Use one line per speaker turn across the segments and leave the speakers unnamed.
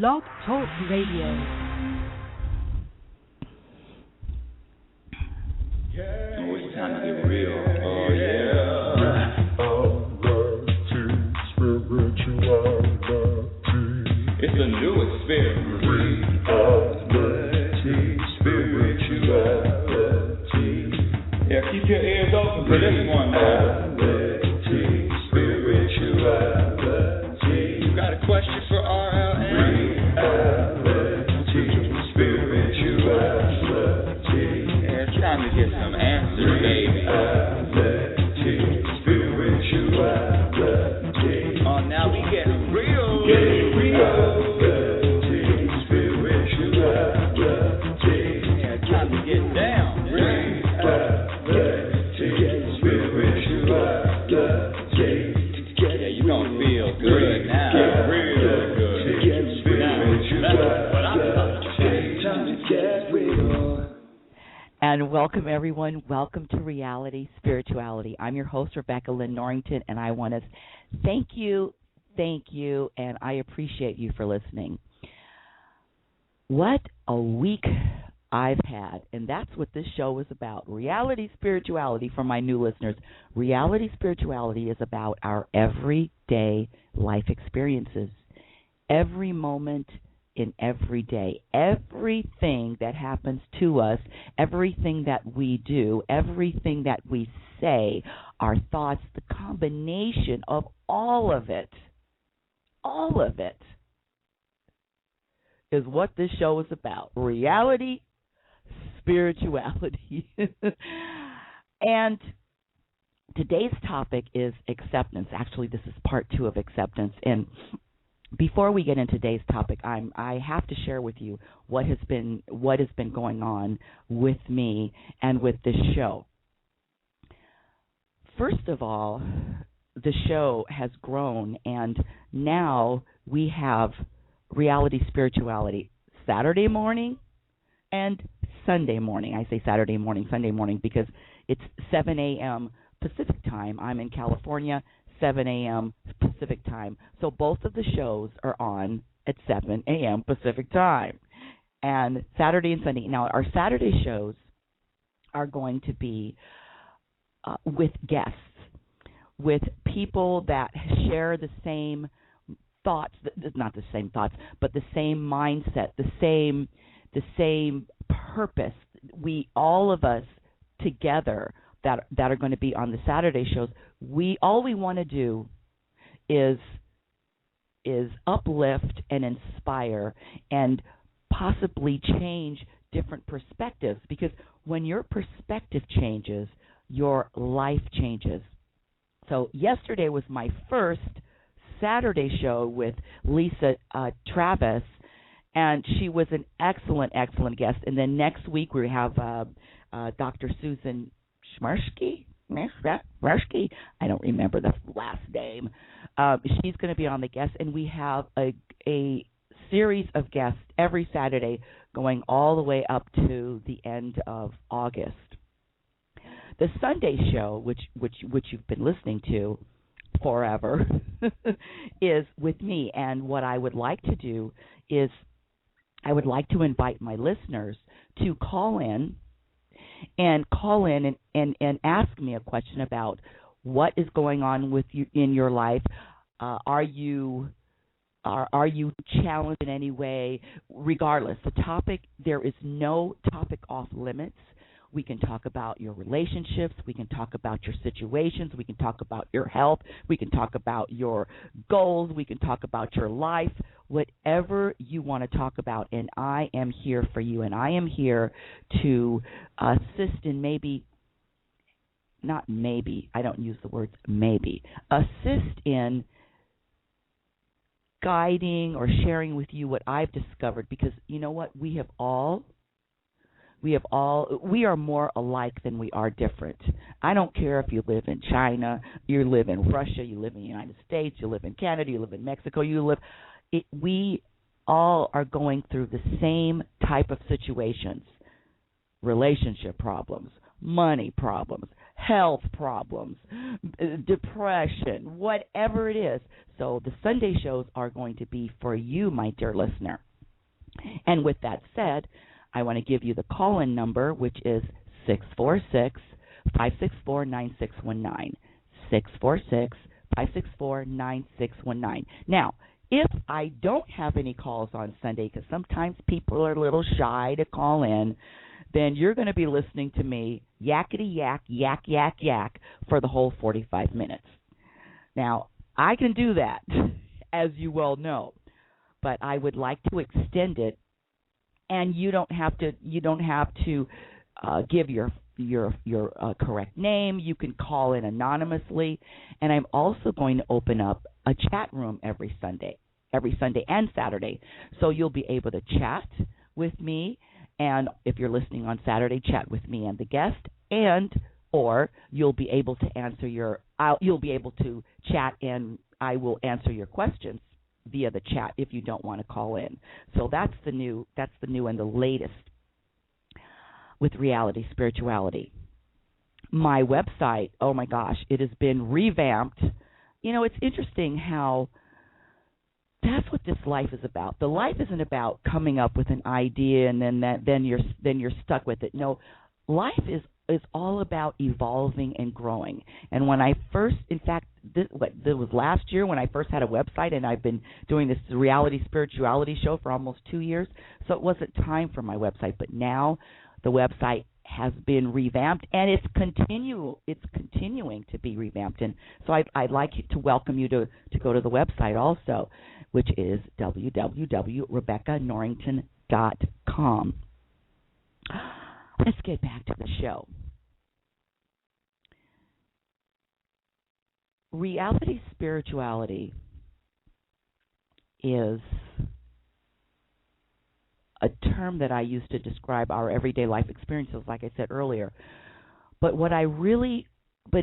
Blog Talk Radio.
Oh, it's time to get real. Oh, yeah. It's a new experience. Yeah, keep your ears open for this one, man. You got a question for RLN? Yeah, it's time to get some answers, baby. Oh, now we get real. Yeah, it's time to get down. Yeah, you gonna feel good now. Real good. Now, what I'm talking about.
And welcome, everyone. Welcome to Reality Spirituality. I'm your host, Rebecca Lynn Norrington, and I want to thank you, and I appreciate you for listening. What a week I've had, and that's what this show is about. Reality Spirituality, for my new listeners. Reality Spirituality is about our everyday life experiences. Every moment in every day, everything that happens to us, everything that we do, everything that we say, our thoughts, the combination of all of it is what this show is about. Reality Spirituality. And today's topic is acceptance. Actually, this is part 2 of acceptance. And before we get into today's topic, I have to share with you what has been going on with me and with this show. First of all, the show has grown, and now we have Reality Spirituality Saturday morning and Sunday morning. I say Saturday morning, Sunday morning, because it's 7 a.m. Pacific time. I'm in California, 7 a.m. Pacific time. So both of the shows are on at 7 a.m. Pacific time. And Saturday and Sunday. Now, our Saturday shows are going to be with guests, with people that share the same thoughts, not the same thoughts, but the same mindset, the same purpose. We, all of us together that are going to be on the Saturday shows, all we want to do is uplift and inspire and possibly change different perspectives, because when your perspective changes, your life changes. So yesterday was my first Saturday show with Lisa Travis, and she was an excellent guest. And then next week we have Dr. Susan Schmarsky. I don't remember the last name. She's going to be on the guest, and we have a series of guests every Saturday going all the way up to the end of August. The Sunday show, which you've been listening to forever, is with me. And what I would like to do is I would like to invite my listeners to call in and ask me a question about what is going on with you in your life. Are you challenged in any way? Regardless, the topic, there is no topic off limits. We can talk about your relationships. We can talk about your situations. We can talk about your health. We can talk about your goals. We can talk about your life, whatever you want to talk about. And I am here for you. And I am here to assist in I don't use the words maybe, assist in guiding or sharing with you what I've discovered. Because you know what? We are more alike than we are different. I don't care if you live in China, you live in Russia, you live in the United States, you live in Canada, you live in Mexico, we all are going through the same type of situations: relationship problems, money problems, health problems, depression, whatever it is. So the Sunday shows are going to be for you, my dear listener. And with that said, I want to give you the call-in number, which is 646-564-9619. 646-564-9619. Now, if I don't have any calls on Sunday, because sometimes people are a little shy to call in, then you're going to be listening to me yakety yak, yak, yak, yak for the whole 45 minutes. Now, I can do that, as you well know, but I would like to extend it, and you don't have to give your correct name. You can call in anonymously, and I'm also going to open up a chat room every Sunday and Saturday, so you'll be able to chat with me. And if you're listening on Saturday, chat with me and the guest, or you'll be able to you'll be able to chat, and I will answer your questions via the chat if you don't want to call in. So that's the new and the latest with Reality Spirituality. My website, oh my gosh, it has been revamped. You know, it's interesting how that's what this life is about. The life isn't about coming up with an idea and then you're stuck with it. No, life is all about evolving and growing. And when I first, in fact, this was last year when I first had a website, and I've been doing this Reality Spirituality show for almost 2 years, so it wasn't time for my website. But now the website has been revamped, and it's continuing to be revamped. And so I'd like to welcome you to go to the website also, which is www.RebeccaNorrington.com. Let's get back to the show. Reality spirituality is a term that I use to describe our everyday life experiences, like I said earlier. But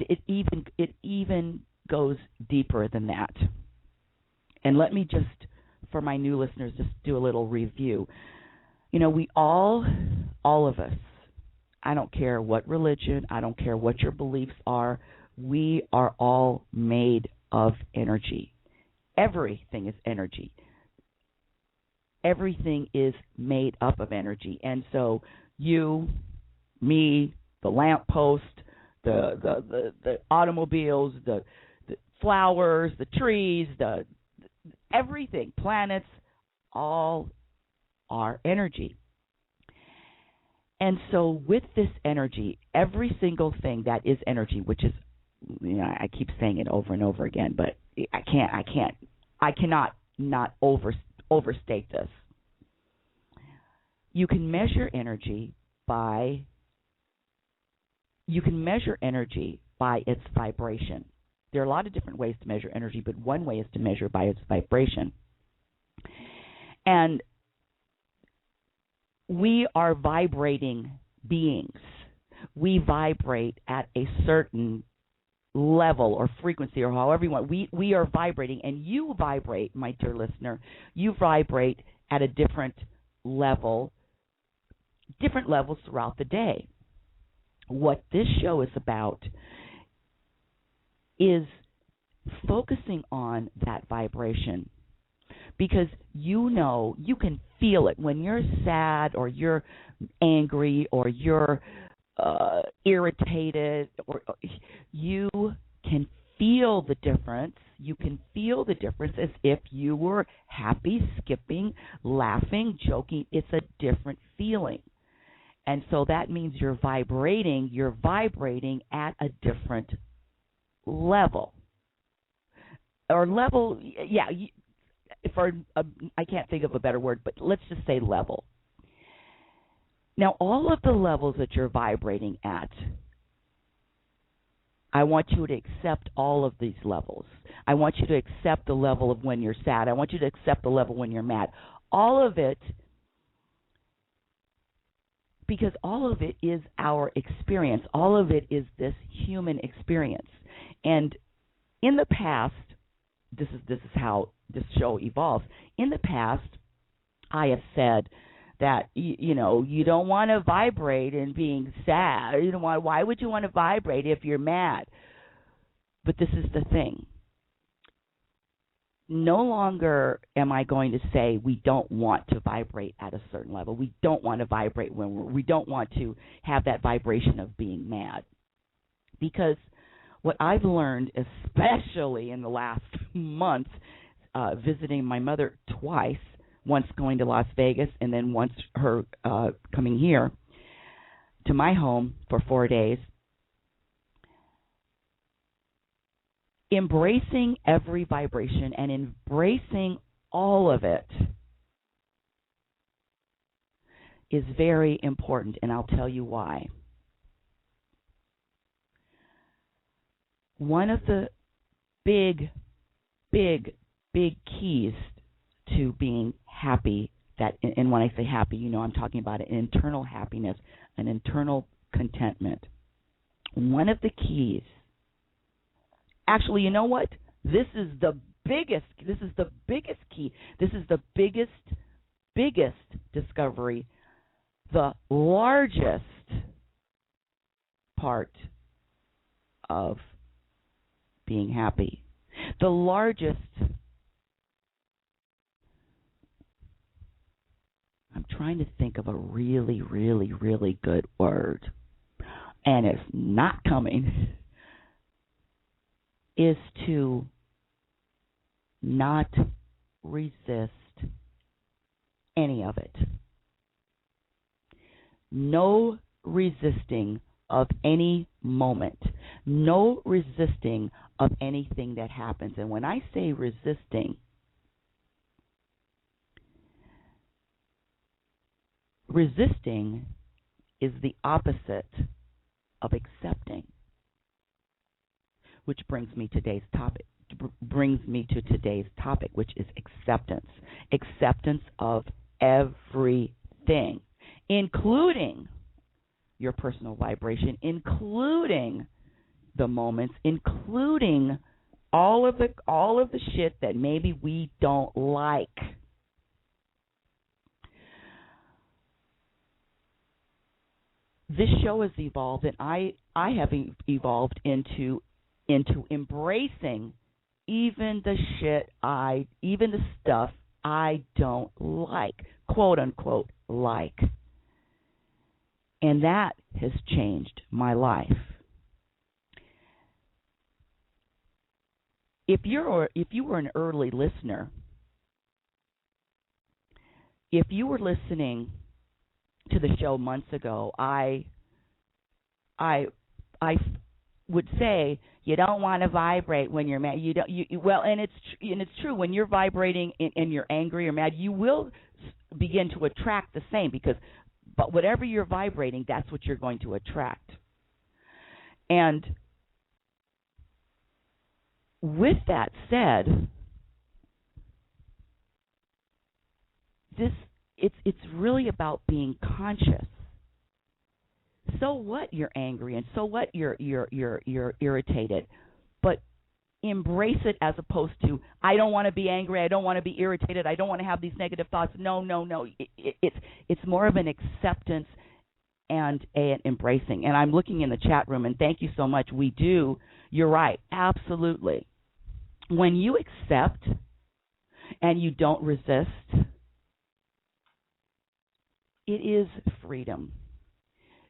it even goes deeper than that. And let me just, for my new listeners, just do a little review. You know, we all of us, I don't care what religion, I don't care what your beliefs are, we are all made of energy. Everything is energy. Everything is made up of energy. And so you, me, the lamppost, the automobiles, the flowers, the trees, everything, planets, all are energy. And so with this energy, every single thing that is energy, which is, you know, I keep saying it over and over again, but I cannot not overstate this. You can measure energy by its vibration. There are a lot of different ways to measure energy, but one way is to measure by its vibration. And we are vibrating beings. We vibrate at a certain level or frequency, or however you want. We are vibrating, and you vibrate, my dear listener. You vibrate at a different levels throughout the day. What this show is about is focusing on that vibration, because you know, you can feel it when you're sad or you're angry or you're irritated, or you can feel the difference. You can feel the difference as if you were happy, skipping, laughing, joking. It's a different feeling. And so that means you're vibrating at a different level. Or level, yeah, I can't think of a better word, but let's just say level. Now, all of the levels that you're vibrating at, I want you to accept all of these levels. I want you to accept the level of when you're sad. I want you to accept the level when you're mad. All of it, because all of it is our experience. All of it is this human experience. And in the past, this is how this show evolves. In the past, I have said that you don't want to vibrate in being sad. Why would you want to vibrate if you're mad? But this is the thing. No longer am I going to say we don't want to vibrate at a certain level. We don't want to vibrate when we don't want to have that vibration of being mad. Because what I've learned, especially in the last month, visiting my mother twice, once going to Las Vegas and then once her coming here to my home for 4 days, embracing every vibration and embracing all of it is very important, and I'll tell you why. One of the big keys to being happy, and when I say happy, I'm talking about an internal happiness, an internal contentment. One of the keys, actually, you know what? This is the biggest key. This is the biggest discovery, the largest part of being happy. The largest, I'm trying to think of a really, really, really good word, and it's not coming, is to not resist any of it. No resisting of any moment. No resisting of anything that happens. And when I say resisting, resisting is the opposite of accepting, which brings me to today's topic, which is acceptance. Acceptance of everything, including your personal vibration, including the moments, including all of the shit that maybe we don't like. This show has evolved, and I have evolved into embracing even the stuff I don't like, quote unquote like. And that has changed my life. If you were an early listener, if you were listening to the show months ago, I would say you don't want to vibrate when you're mad. And it's true. When you're vibrating and you're angry or mad, you will begin to attract the same, but whatever you're vibrating, that's what you're going to attract. And with that said, it's really about being conscious. So what you're angry, and so what you're irritated, but embrace it as opposed to, I don't want to be angry, I don't want to be irritated, I don't want to have these negative thoughts. No. It's more of an acceptance and an embracing. And I'm looking in the chat room, and thank you so much. We do. You're right. Absolutely. When you accept and you don't resist, it is freedom.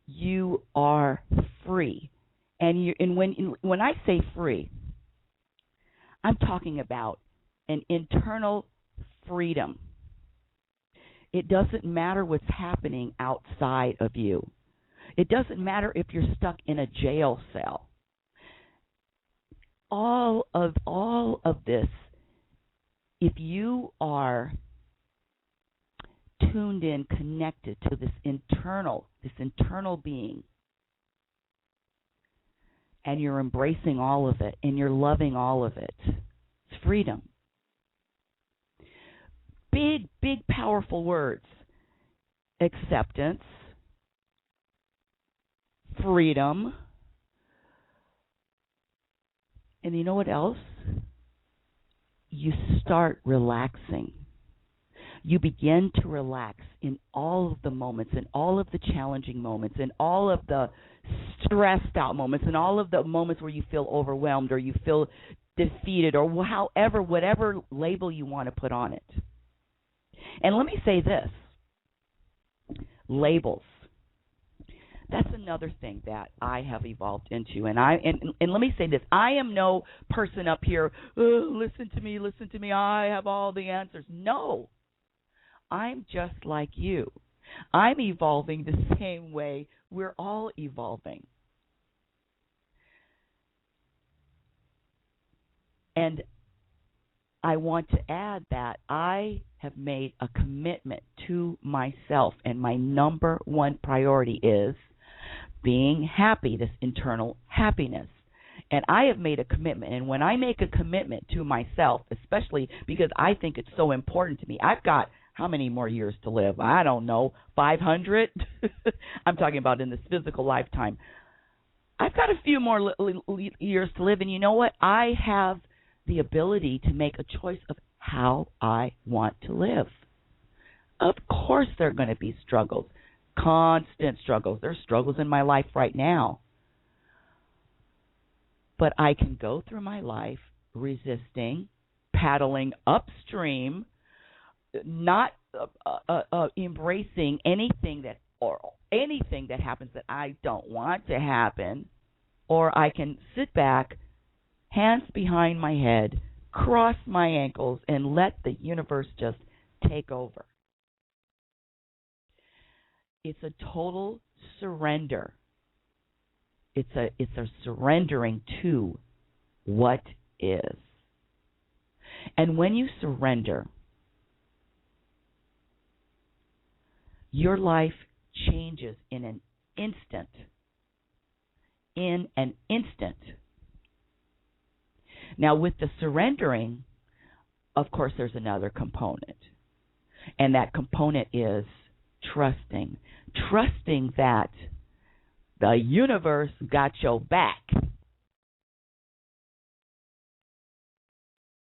You are free. And when I say free, I'm talking about an internal freedom. It doesn't matter what's happening outside of you. It doesn't matter if you're stuck in a jail cell. All of this, if you are tuned in, connected to this internal being, and you're embracing all of it, and you're loving all of it, it's freedom. Big, powerful words. Acceptance, freedom, and you know what else? You start relaxing. you begin to relax in all of the moments, in all of the challenging moments, in all of the stressed out moments, in all of the moments where you feel overwhelmed or you feel defeated or whatever label you want to put on it. And let me say this, labels. That's another thing that I have evolved into. And let me say this, I am no person up here, listen to me, I have all the answers. No, I'm just like you. I'm evolving the same way we're all evolving. And I want to add that I have made a commitment to myself, and my number one priority is being happy, this internal happiness. And I have made a commitment, and when I make a commitment to myself, especially because I think it's so important to me, I've got how many more years to live? I don't know, 500? I'm talking about in this physical lifetime. I've got a few more years to live, and you know what? I have the ability to make a choice of how I want to live. Of course there are going to be struggles, constant struggles. There's struggles in my life right now. But I can go through my life resisting, paddling upstream, not embracing anything that happens that I don't want to happen, or I can sit back, hands behind my head, cross my ankles, and let the universe just take over. It's a total surrender. It's a surrendering to what is. And when you surrender, your life changes in an instant. In an instant. Now, with the surrendering, of course, there's another component. And that component is trusting. Trusting that the universe got your back.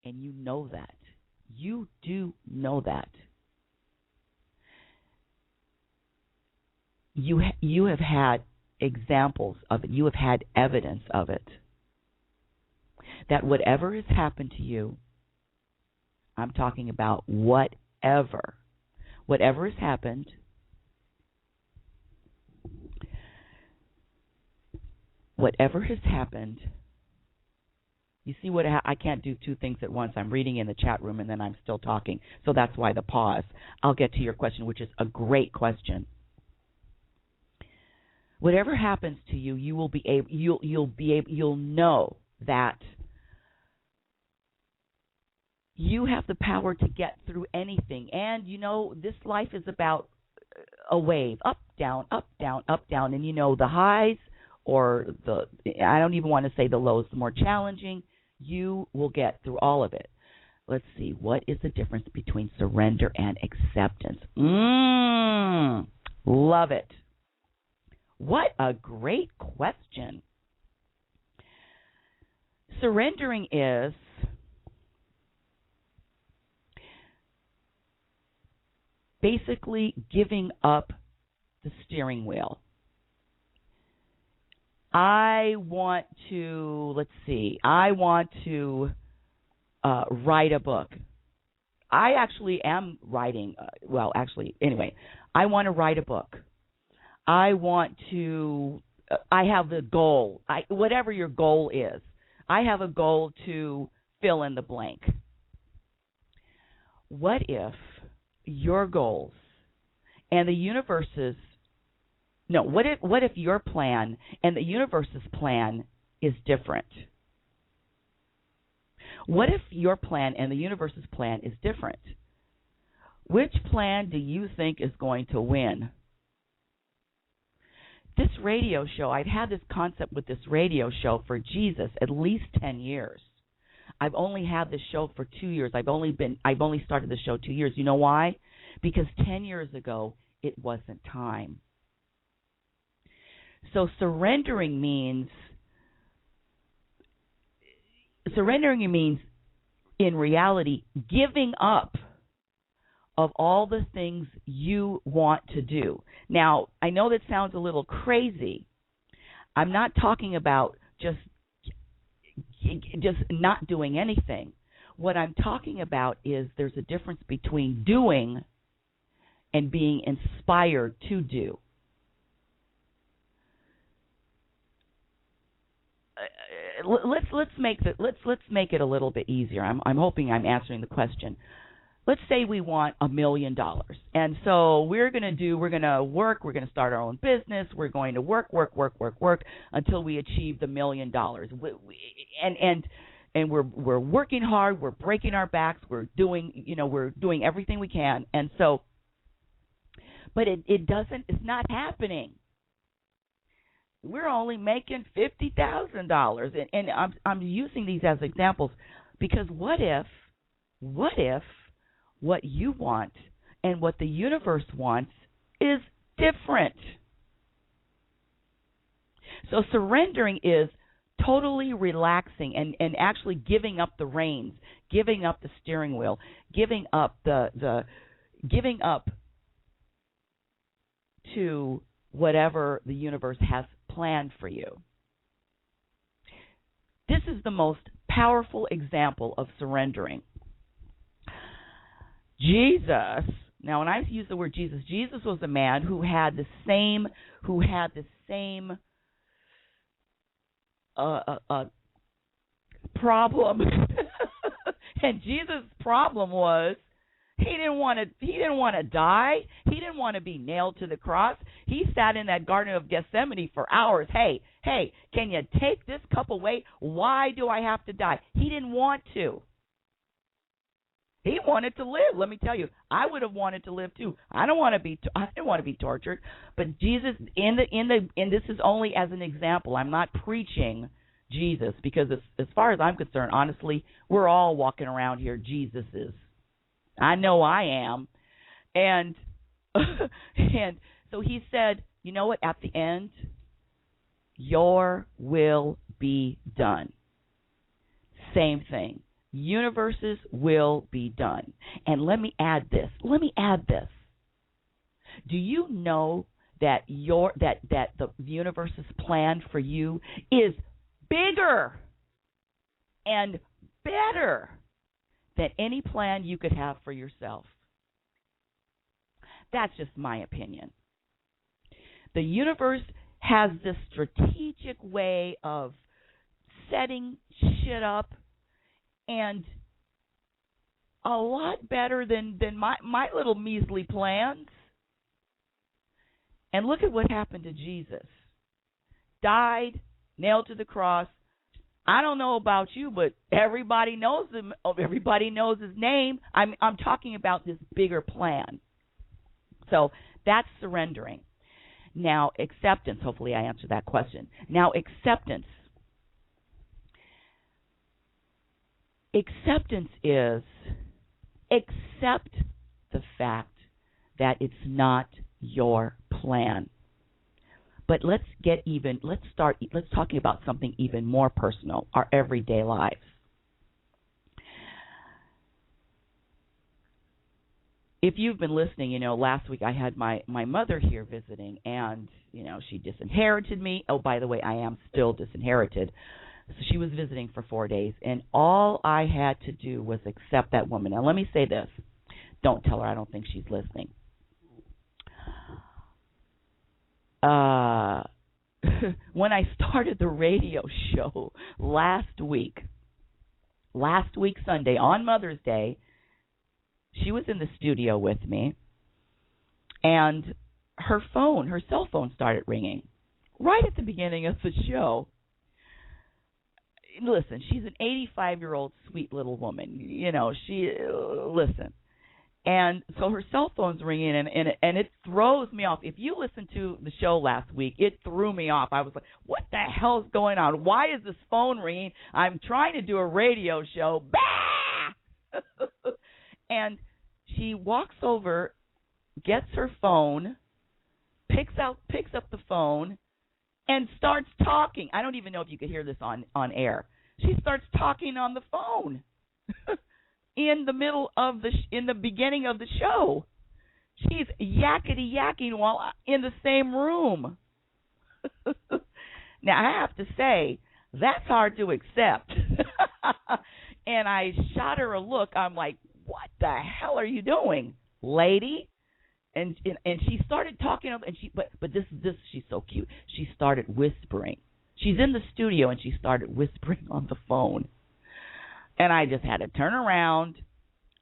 And you know that. You do know that. You have had examples of it. You have had evidence of it. That whatever has happened to you, I'm talking about whatever has happened, you see what I can't do two things at once. I'm reading in the chat room and then I'm still talking. So that's why the pause. I'll get to your question, which is a great question. Whatever happens to you, you'll know that you have the power to get through anything. And, you know, this life is about a wave, up, down, up, down, up, down. And, you know, the highs or I don't even want to say the lows, the more challenging, you will get through all of it. Let's see, what is the difference between surrender and acceptance? Love it. What a great question. Surrendering is basically giving up the steering wheel. I want to write a book. I actually am writing, I want to write a book. I have the goal, whatever your goal is. I have a goal to fill in the blank. What if your goals and what if your plan and the universe's plan is different? What if your plan and the universe's plan is different? Which plan do you think is going to win? This radio show, I've had this concept with this radio show for at least 10 years. I've only had this show for 2 years. I've only started the show 2 years. You know why? Because 10 years ago, it wasn't time. So surrendering means in reality, giving up of all the things you want to do. Now, I know that sounds a little crazy. I'm not talking about just not doing anything. What I'm talking about is there's a difference between doing and being inspired to do. Let's make it a little bit easier. I'm hoping I'm answering the question. Let's say we want $1 million, and so we're going to work. We're going to start our own business. We're going to work until we achieve the $1 million. And we're working hard. We're breaking our backs. We're doing everything we can, and so, but it's not happening. We're only making $50,000, and I'm using these as examples because what if what you want and what the universe wants is different? So surrendering is totally relaxing and actually giving up the reins, giving up the steering wheel, giving up giving up to whatever the universe has planned for you. This is the most powerful example of surrendering. Jesus, now when I use the word Jesus was a man who had the same problem. And Jesus' problem was he didn't want to die. He didn't want to be nailed to the cross. He sat in that Garden of Gethsemane for hours. Hey, can you take this cup away? Why do I have to die? He didn't want to. He wanted to live. Let me tell you, I would have wanted to live too. I didn't want to be tortured. But Jesus, and this is only as an example. I'm not preaching Jesus because as far as I'm concerned, honestly, we're all walking around here Jesuses. I know I am. And so he said, you know what, at the end, your will be done. Same thing. Universe's will be done. And let me add this. Do you know that the universe's plan for you is bigger and better than any plan you could have for yourself? That's just my opinion. The universe has this strategic way of setting shit up, and a lot better than my little measly plans. And look at what happened to Jesus. Died, nailed to the cross. I don't know about you, but everybody knows him. Everybody knows his name. I'm talking about this bigger plan. So that's surrendering. Now, acceptance. Hopefully I answered that question. Now, acceptance. Acceptance is accept the fact that it's not your plan. But let's talking about something even more personal, our everyday lives. If you've been listening, last week I had my mother here visiting, and, she disinherited me. Oh, by the way, I am still disinherited. So she was visiting for 4 days, and all I had to do was accept that woman. Now, let me say this. Don't tell her I don't think she's listening. When I started the radio show last week Sunday, on Mother's Day, she was in the studio with me, and her cell phone started ringing right at the beginning of the show. Listen, she's an 85-year-old sweet little woman. Listen. And so her cell phone's ringing, and it throws me off. If you listened to the show last week, it threw me off. I was like, what the hell is going on? Why is this phone ringing? I'm trying to do a radio show. Bah! And she walks over, gets her phone, picks up the phone, and starts talking. I don't even know if you could hear this on air. She starts talking on the phone. in the middle of in the beginning of the show. She's yakety-yakking while in the same room. Now, I have to say, that's hard to accept. And I shot her a look. I'm like, what the hell are you doing, lady? And she started talking, and but this she's so cute. She started whispering. She's in the studio, and she started whispering on the phone. And I just had to turn around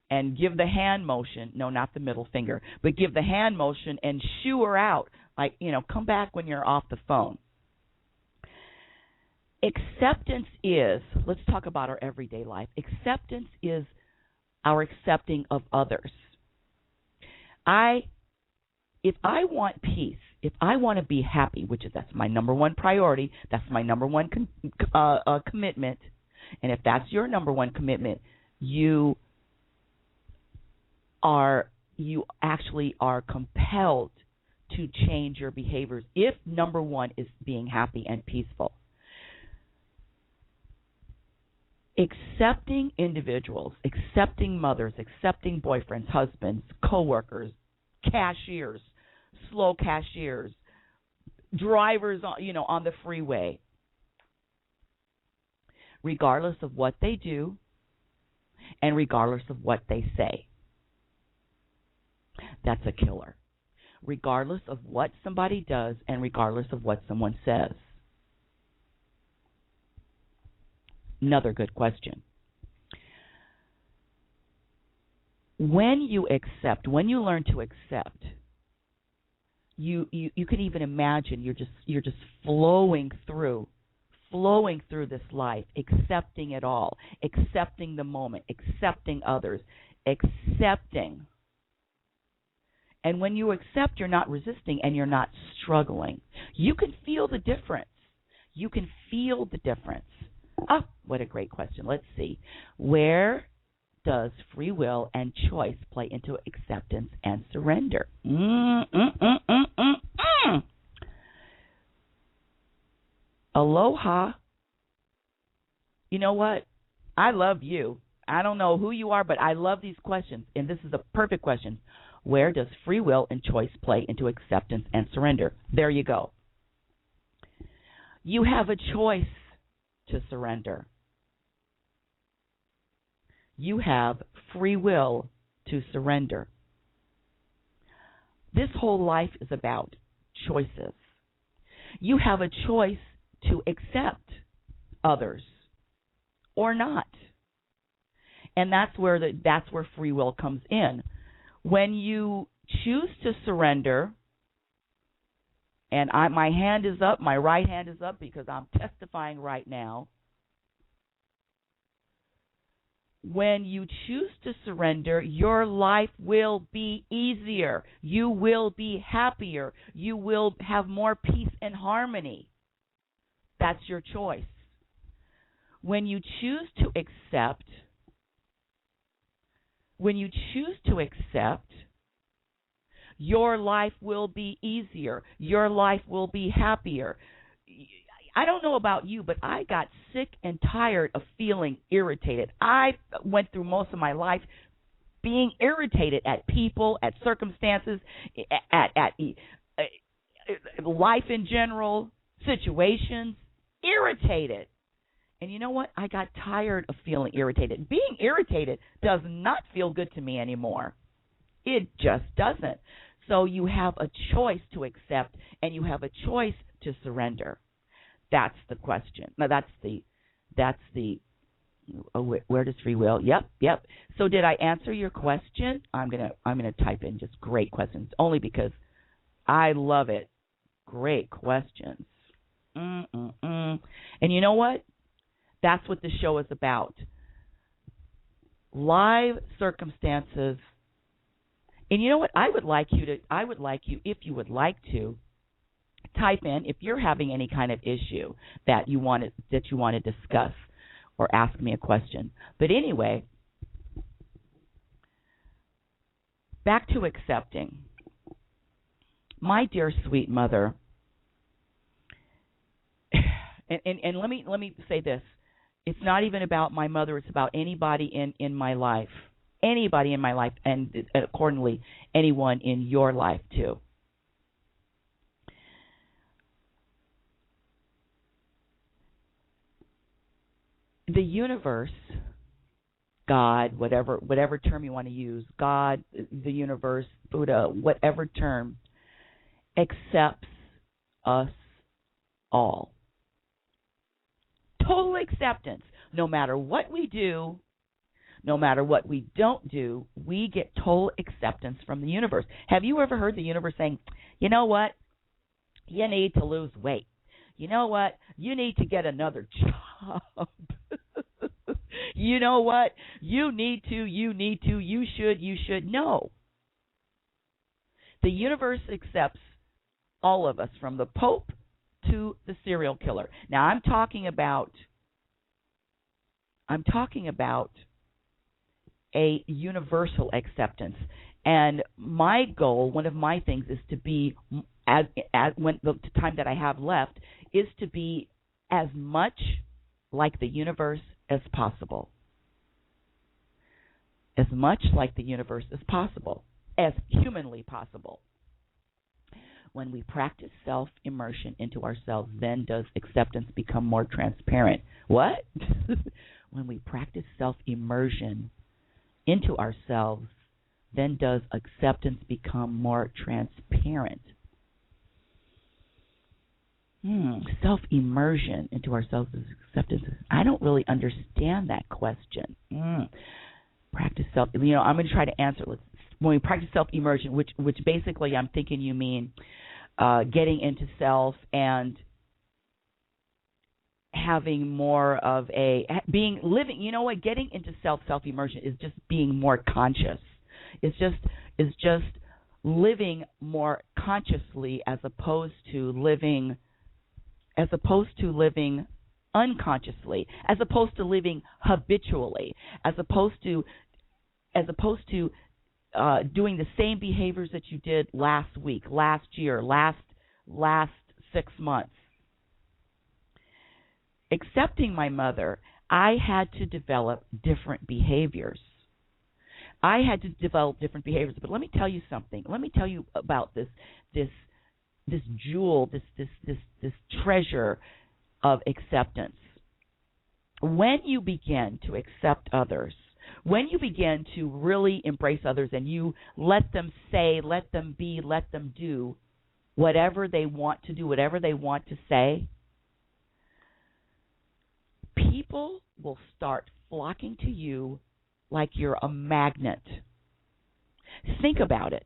and give the hand motion. No, not the middle finger, but give the hand motion and shoo her out. Like, come back when you're off the phone. Acceptance is, let's talk about our everyday life. Acceptance is our accepting of others. If I want peace, if I want to be happy, that's my number one priority, that's my number one commitment, and if that's your number one commitment, you actually are compelled to change your behaviors if number one is being happy and peaceful. Accepting individuals, accepting mothers, accepting boyfriends, husbands, coworkers, cashiers, slow cashiers, drivers, on the freeway, regardless of what they do and regardless of what they say. That's a killer. Regardless of what somebody does and regardless of what someone says. Another good question. When you learn to accept, you can even imagine you're just flowing through this life, accepting it all, accepting the moment, accepting others, accepting. And when you accept, you're not resisting and you're not struggling. You can feel the difference. You can feel the difference. Oh, what a great question. Let's see. Where does free will and choice play into acceptance and surrender? Aloha. You know what? I love you. I don't know who you are, but I love these questions, and this is a perfect question. Where does free will and choice play into acceptance and surrender? There you go. You have a choice to surrender. You have free will to surrender. This whole life is about choices. You have a choice to accept others or not. And that's where free will comes in. When you choose to surrender, and my hand is up, my right hand is up because I'm testifying right now. When you choose to surrender, your life will be easier. You will be happier. You will have more peace and harmony. That's your choice. When you choose to accept, your life will be easier. Your life will be happier. I don't know about you, but I got sick and tired of feeling irritated. I went through most of my life being irritated at people, at circumstances, at life in general, situations, irritated. And you know what? I got tired of feeling irritated. Being irritated does not feel good to me anymore. It just doesn't. So you have a choice to accept, and you have a choice to surrender. That's the question. Now, that's the. Where does free will? Yep. So did I answer your question? I'm gonna type in just great questions, only because I love it. Great questions. And you know what? That's what the show is about. Live circumstances. And you know what? I would like you, if you would like to, type in if you're having any kind of issue that you want to discuss or ask me a question. But anyway, back to accepting. My dear sweet mother, and let me say this. It's not even about my mother. It's about anybody in my life. Anybody in my life, and accordingly, anyone in your life, too. The universe, God, whatever term you want to use, God, the universe, Buddha, whatever term, accepts us all. Total acceptance. No matter what we do, no matter what we don't do, we get total acceptance from the universe. Have you ever heard the universe saying, you know what? You need to lose weight. You know what? You need to get another job. You know what? You should. No. The universe accepts all of us, from the Pope to the serial killer. Now, I'm talking about a universal acceptance. And my goal, one of my things, is to be, when the time that I have left, is to be as much like the universe as possible. As much like the universe as possible, as humanly possible. When we practice self-immersion into ourselves, then does acceptance become more transparent. What? When we practice self-immersion into ourselves, then does acceptance become more transparent. Self-immersion into ourselves is acceptance. I don't really understand that question. Practice self. I'm going to try to answer it. When we practice self-immersion, which basically I'm thinking you mean getting into self and having more of living. You know what? Getting into self-immersion is just being more conscious. It's just living more consciously as opposed to living unconsciously, as opposed to living habitually, as opposed to doing the same behaviors that you did last week, last year, last 6 months. Accepting my mother, I had to develop different behaviors. But let me tell you something. Let me tell you about this jewel, this treasure of acceptance. When you begin to accept others, when you begin to really embrace others and you let them say, let them be, let them do whatever they want to do, whatever they want to say, people will start flocking to you like you're a magnet. Think about it.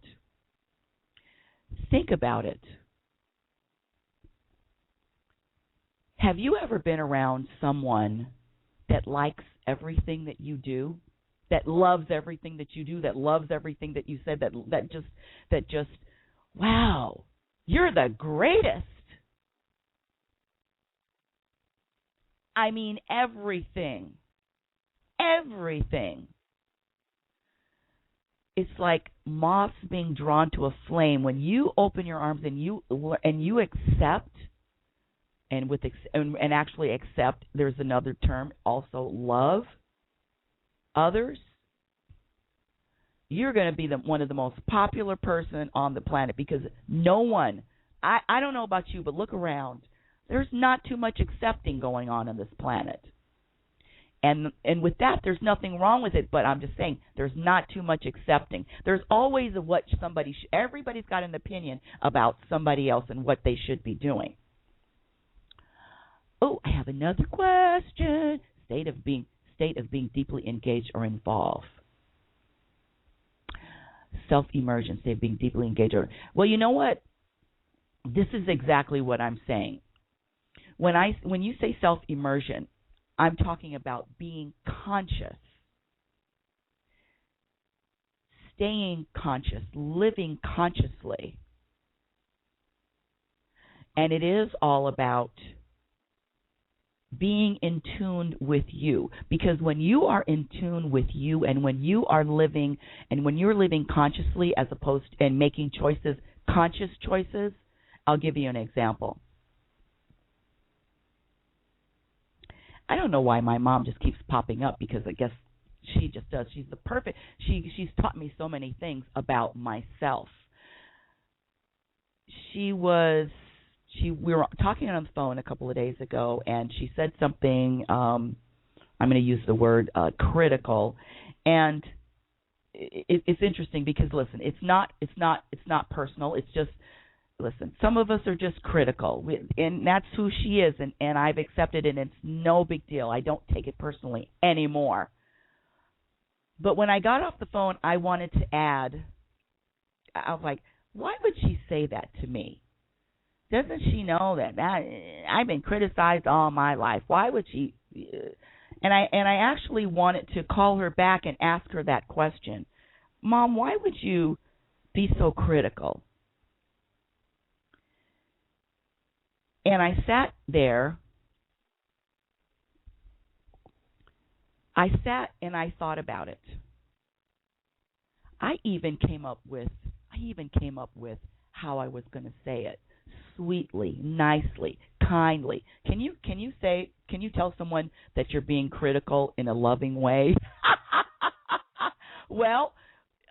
Think about it. Have you ever been around someone that likes everything that you do, that loves everything that you do, that loves everything that you said, that just, wow, you're the greatest. I mean, everything. It's like moths being drawn to a flame. When you open your arms and you accept, and actually accept, there's another term also, love others, you're going to be one of the most popular person on the planet, because no one, I don't know about you, but look around. There's not too much accepting going on this planet. And with that, there's nothing wrong with it, but I'm just saying there's not too much accepting. There's always everybody's got an opinion about somebody else and what they should be doing. Oh, I have another question. State of being deeply engaged or involved. Self-immersion, state of being deeply engaged. Well, you know what? This is exactly what I'm saying. When you say self-immersion, I'm talking about being conscious, staying conscious, living consciously. And it is all about being in tune with you. Because when you are in tune with you, and when you're living consciously as opposed to, and making choices, conscious choices, I'll give you an example. I don't know why my mom just keeps popping up, because I guess she just does. She's the perfect. She's taught me so many things about myself. We were talking on the phone a couple of days ago, and she said something. I'm going to use the word critical, and it's interesting because listen, it's not personal. It's just, listen, some of us are just critical, and that's who she is, and I've accepted it, and it's no big deal. I don't take it personally anymore. But when I got off the phone, I wanted to add, I was like, why would she say that to me? Doesn't she know that I've been criticized all my life? Why would she? And I actually wanted to call her back and ask her that question. Mom, why would you be so critical? And I sat there. I sat and I thought about it. I even came up with how I was going to say it. Sweetly, nicely, kindly. Can you tell someone that you're being critical in a loving way? Well,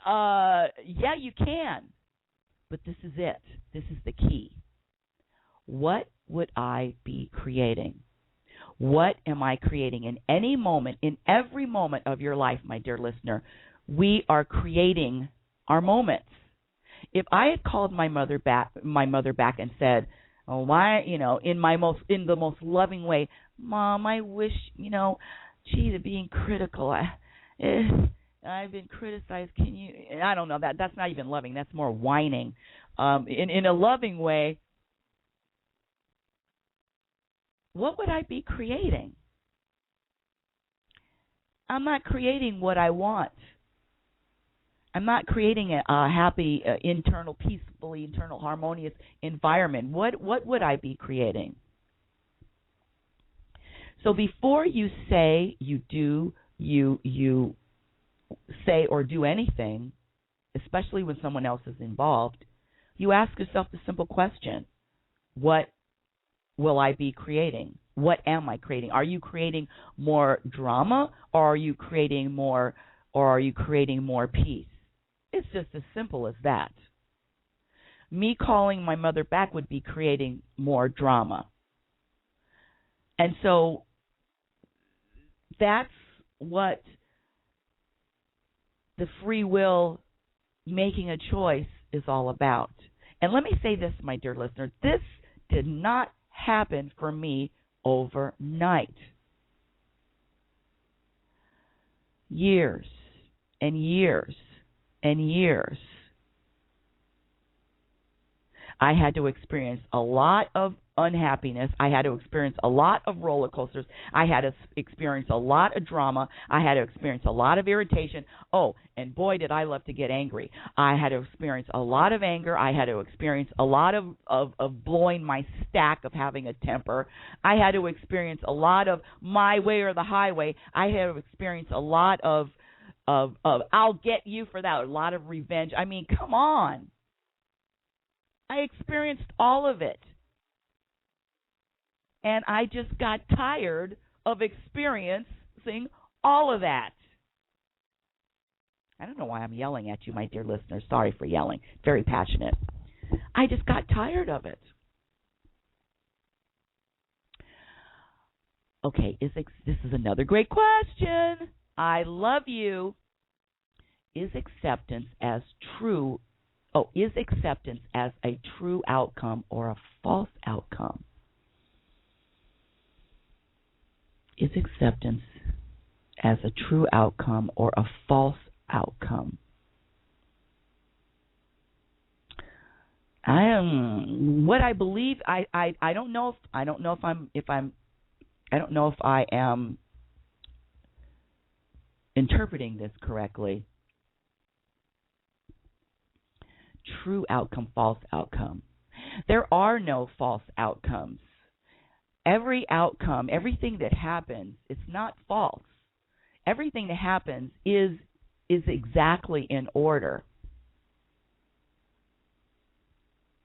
yeah, you can. But this is it. This is the key. What would I be creating? What am I creating? In any moment, in every moment of your life, my dear listener, we are creating our moments. If I had called my mother back and said, "Oh, why?" in the most loving way, "Mom, I wish, to being critical. I've been criticized. Can you?" I don't know. That's not even loving. That's more whining. In a loving way, what would I be creating? I'm not creating what I want. I'm not creating a happy, internal, peacefully, internal, harmonious environment. What would I be creating? So before you say, you do, you say or do anything, especially when someone else is involved, you ask yourself the simple question: what will I be creating? What am I creating? Are you creating more drama, or are you creating more peace? It's just as simple as that. Me calling my mother back would be creating more drama. And so that's what the free will, making a choice, is all about. And let me say this, my dear listener, this did not happen for me overnight. Years and years and years. I had to experience a lot of unhappiness. I had to experience a lot of roller coasters. I had to experience a lot of drama. I had to experience a lot of irritation. Oh, and boy, did I love to get angry. I had to experience a lot of anger. I had to experience a lot of blowing my stack, of having a temper. I had to experience a lot of my way or the highway. I had to experience a lot of I'll get you for that, a lot of revenge. I mean, come on. I experienced all of it. And I just got tired of experiencing all of that. I don't know why I'm yelling at you, my dear listeners. Sorry for yelling. Very passionate. I just got tired of it. Okay, this is another great question. I love you. Is acceptance as a true outcome or a false outcome? Is acceptance as a true outcome or a false outcome? What I believe, I don't know if I am interpreting this correctly. True outcome, false outcome. There are no false outcomes. Every outcome, everything that happens, it's not false. Everything that happens is exactly in order.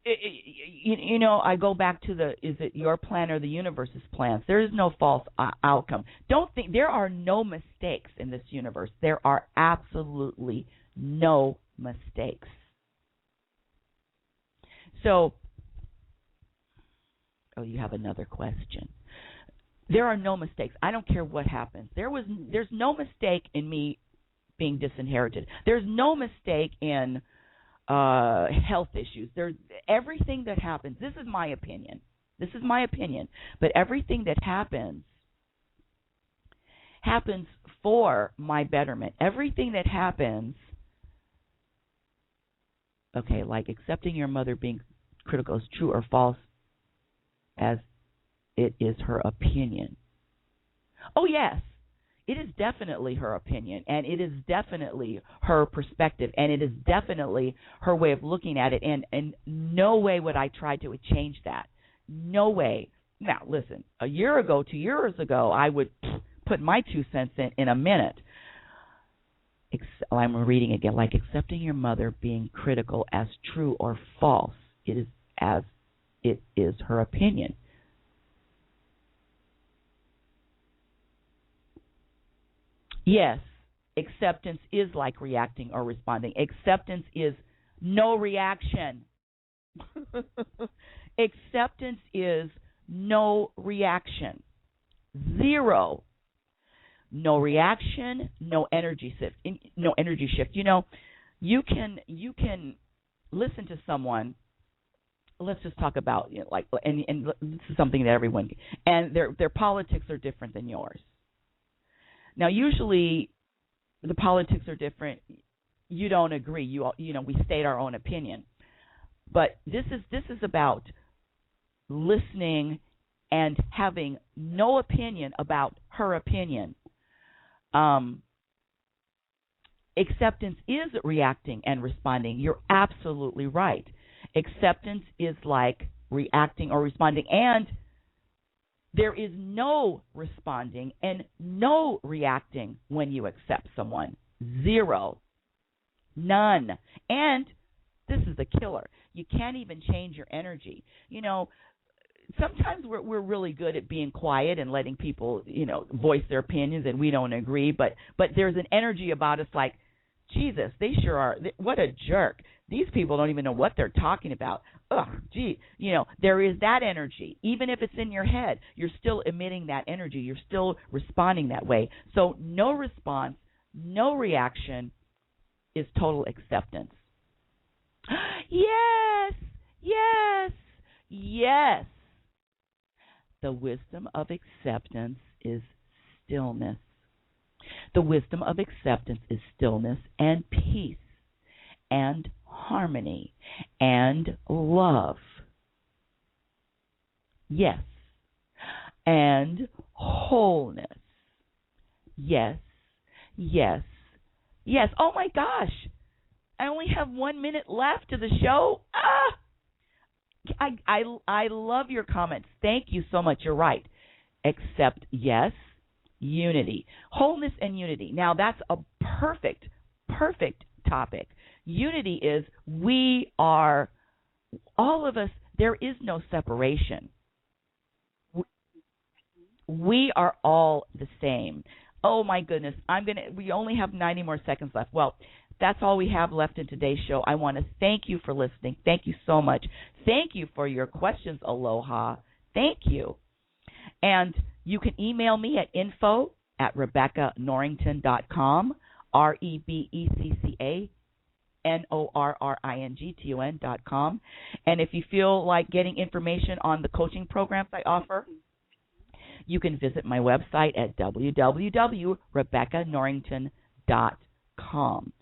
I go back to is it your plan or the universe's plans? There is no false outcome. Don't think there are no mistakes in this universe. There are absolutely no mistakes. So, you have another question. There are no mistakes. I don't care what happens. There's no mistake in me being disinherited. There's no mistake in health issues. Everything that happens. This is my opinion. But everything that happens for my betterment. Everything that happens. Okay, like accepting your mother being critical is true or false, as it is her opinion. Oh, yes. It is definitely her opinion, and it is definitely her perspective, and it is definitely her way of looking at it, and no way would I try to change that. No way. Now, listen, 2 years ago, I would put my 2 cents in a minute. I'm reading again, like accepting your mother being critical as true or false. It is as it is her opinion. Yes, acceptance is like reacting or responding. Acceptance is no reaction. Acceptance is no reaction. 0. No reaction, no energy shift. You can listen to someone. Let's just talk about and this is something that everyone, and their politics are different than yours. Now, usually the politics are different. You don't agree. We state our own opinion. But this is about listening and having no opinion about her opinion. Acceptance is reacting and responding. You're absolutely right. Acceptance is like reacting or responding, and there is no responding and no reacting when you accept someone. 0. None. And this is the killer. You can't even change your energy. Sometimes we're really good at being quiet and letting people, voice their opinions, and we don't agree. But there's an energy about us like, Jesus, they sure are. What a jerk. These people don't even know what they're talking about. Ugh, gee. There is that energy. Even if it's in your head, you're still emitting that energy. You're still responding that way. So no response, no reaction is total acceptance. Yes, yes, yes. The wisdom of acceptance is stillness. The wisdom of acceptance is stillness and peace and harmony and love. Yes. And wholeness. Yes. Yes. Yes. Oh my gosh. I only have 1 minute left to the show. I love your comments. Thank you so much. You're right. Accept, yes. Unity. Wholeness and unity. Now, that's a perfect topic. Unity is we are, all of us, there is no separation. We are all the same. Oh, my goodness. We only have 90 more seconds left. Well, that's all we have left in today's show. I want to thank you for listening. Thank you so much. Thank you for your questions, Aloha. Thank you. And you can email me at info@RebeccaNorrington.com, RebeccaNorrington.com. And if you feel like getting information on the coaching programs I offer, you can visit my website at www.RebeccaNorrington.com.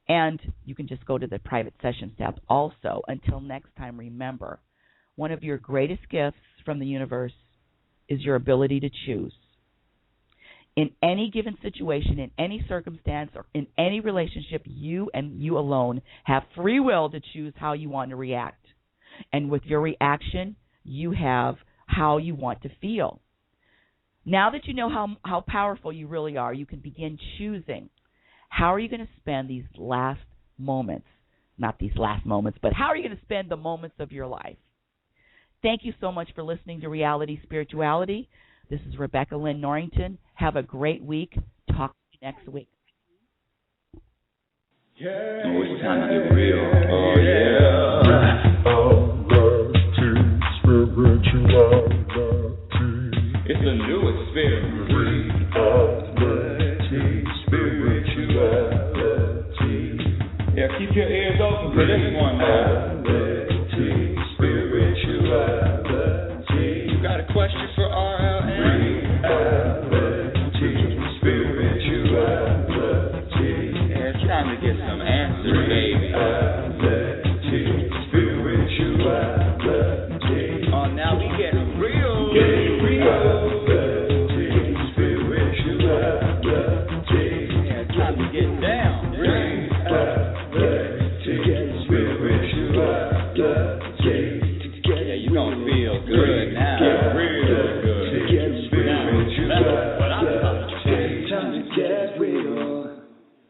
And you can just go to the private sessions tab also. Until next time, remember, one of your greatest gifts from the universe is your ability to choose. In any given situation, in any circumstance, or in any relationship, you and you alone have free will to choose how you want to react. And with your reaction, you have how you want to feel. Now that you know how powerful you really are, you can begin choosing. How are you going to spend these last moments not these last moments, but how are you going to spend the moments of your life? Thank you so much for listening to Reality Spirituality. This is Rebecca Lynn Norrington. Have a great week. Talk to you next week.
Oh, it's time to get real. Oh, yeah.
Reality Spirituality.
It's a new experience.
Reality Spirituality.
Yeah, keep your ears open for this one now.
Reality Spirituality.
You got a question for RLN?
Reality Spirituality.
Yeah, it's time to get some answers, baby.
Reality Spirituality.
Oh, now we getting real.
Reality Spirituality.
Yeah, it's time to get down.
Reality Spirituality.
Yeah, you gonna feel good.